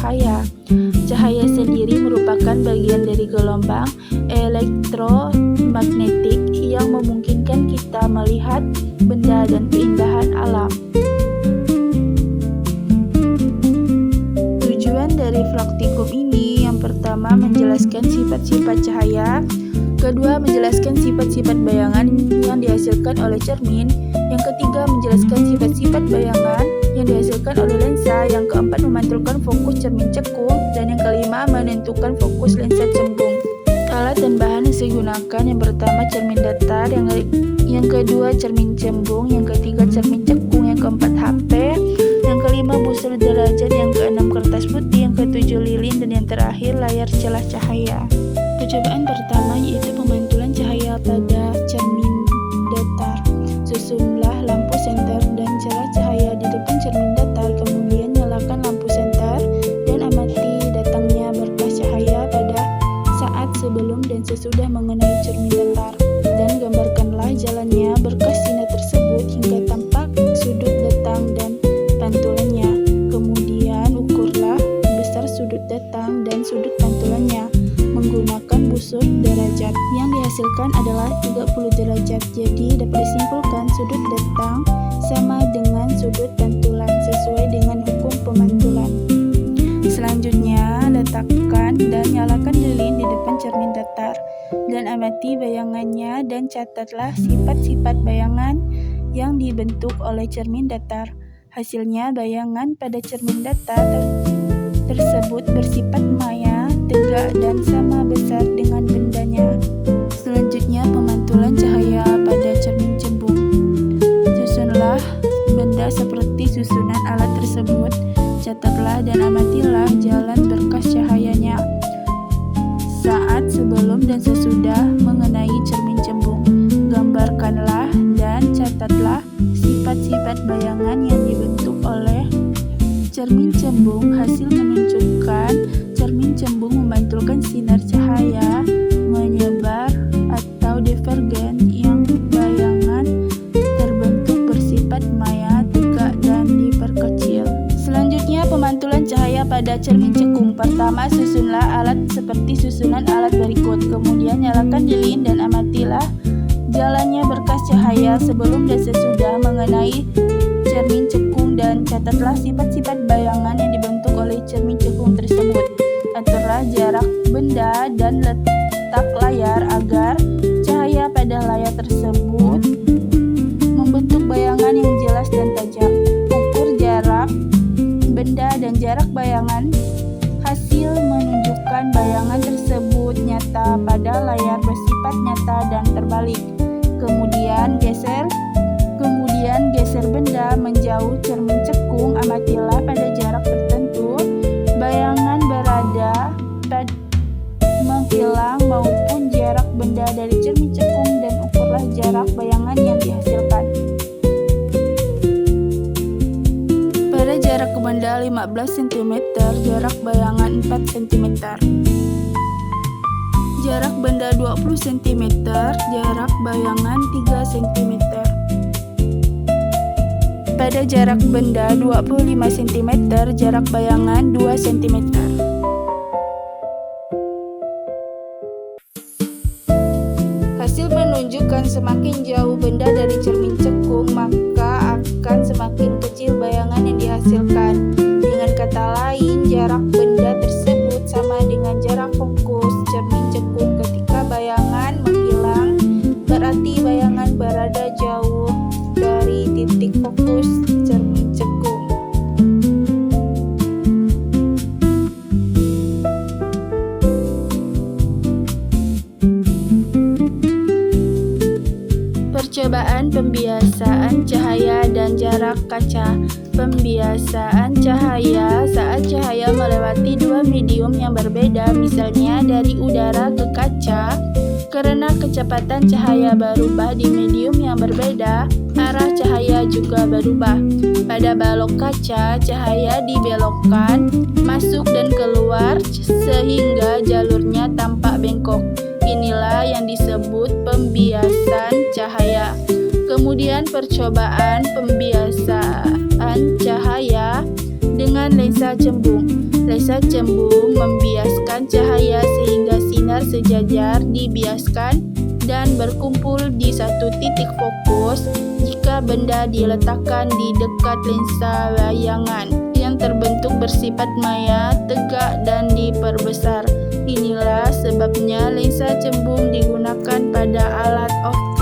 cahaya. Cahaya sendiri merupakan bagian dari gelombang elektromagnetik yang memungkinkan kita melihat benda dan keindahan alam. Tujuan dari praktikum ini yang pertama menjelaskan sifat-sifat cahaya, kedua menjelaskan sifat-sifat bayangan yang dihasilkan oleh cermin, yang ketiga menjelaskan sifat-sifat bayangan yang dihasilkan oleh lensa, yang keempat memantulkan fokus cermin cekung, dan yang kelima menentukan fokus lensa cembung. Alat dan bahan yang digunakan yang pertama cermin datar, yang kedua cermin cembung, yang ketiga cermin cekung, yang keempat HP, yang kelima busur derajat, yang keenam kertas putih, yang ketujuh lilin, dan yang terakhir layar celah cahaya. Percobaan pertama yaitu pemantulan cahaya pada cermin datar. Susunlah lampu senter dan celah cahaya di depan cermin datar, kemudian nyalakan lampu senter dan amati datangnya berkas cahaya pada saat sebelum dan sesudah mengenai cermin datar, dan gambarkanlah jalannya berkas sinar tersebut hingga tampak sudut datang dan pantulannya. Kemudian ukurlah besar sudut datang dan sudut pantulannya menggunakan busur derajat. Yang dihasilkan adalah 30 derajat. Jadi dapat disimpulkan sudut datang sama dengan sudut pantulan sesuai dengan hukum pemantulan. Selanjutnya, letakkan dan nyalakan lilin di depan cermin datar dan amati bayangannya dan catatlah sifat-sifat bayangan yang dibentuk oleh cermin datar. Hasilnya, bayangan pada cermin datar tersebut bersifat maya, tegak, dan sama besar dengan bendanya. Selanjutnya, pemantulan cahaya pada cermin cembung. Susunlah benda seperti susunan alat tersebut. Catatlah dan amatilah jalan berkas cahayanya saat sebelum dan sesudah mengenai cermin cembung. Gambarkanlah dan catatlah sifat-sifat bayangan yang dibentuk oleh cermin cembung. Hasil menunjukkan cermin cembung memantulkan sinar cahaya menyebar atau divergen, yang bayangan terbentuk bersifat maya, tegak, dan diperkecil. Selanjutnya, pemantulan cahaya pada cermin cekung. Pertama, susunlah alat seperti susunan alat berikut. Kemudian nyalakan lilin dan amatilah jalannya berkas cahaya sebelum dan sesudah mengenai cermin cekung, dan catatlah sifat-sifat bayangan yang dibentuk oleh cermin cekung tersebut. Aturlah jarak benda dan letak layar agar cahaya pada layar tersebut membentuk bayangan yang jelas dan tajam. Ukur jarak benda dan jarak bayangan. Hasil menunjukkan bayangan tersebut nyata pada layar bersifat nyata dan terbalik. Kemudian geser benda menjauh cermin cekung. Amatilah pada jarak tertentu bayangan berada menghilang maupun jarak benda dari cermin cekung, dan ukurlah jarak bayangan yang dihasilkan. Pada jarak benda 15 cm, jarak bayangan 4 cm. Jarak benda 20 cm, jarak bayangan 3 cm. Pada jarak benda 25 cm, jarak bayangan 2 cm. Hasil menunjukkan semakin jauh benda dari cermin cekung, maka akan semakin kecil bayangan yang dihasilkan. Dengan kata lain, jarak benda tersebut sama dengan jarak fokus cermin cekung. Ketika bayangan menghilang, berarti bayangan berada jauh dari titik fokus cermin cekung. Percobaan pembiasaan cahaya dan jarak kaca. Pembiasaan cahaya saat cahaya melewati dua medium yang berbeda, misalnya dari udara ke kaca. Karena kecepatan cahaya berubah di medium yang berbeda, arah cahaya juga berubah. Pada balok kaca, cahaya dibelokkan masuk dan keluar sehingga jalurnya tampak bengkok. Inilah yang disebut pembiasan cahaya. Kemudian percobaan pembiasaan cahaya dengan lensa cembung. Lensa cembung membiaskan cahaya sehingga sinar sejajar dibiaskan dan berkumpul di satu titik fokus jika benda diletakkan di dekat lensa bayangan yang terbentuk bersifat maya, tegak, dan diperbesar. Inilah sebabnya lensa cembung digunakan pada alat optik.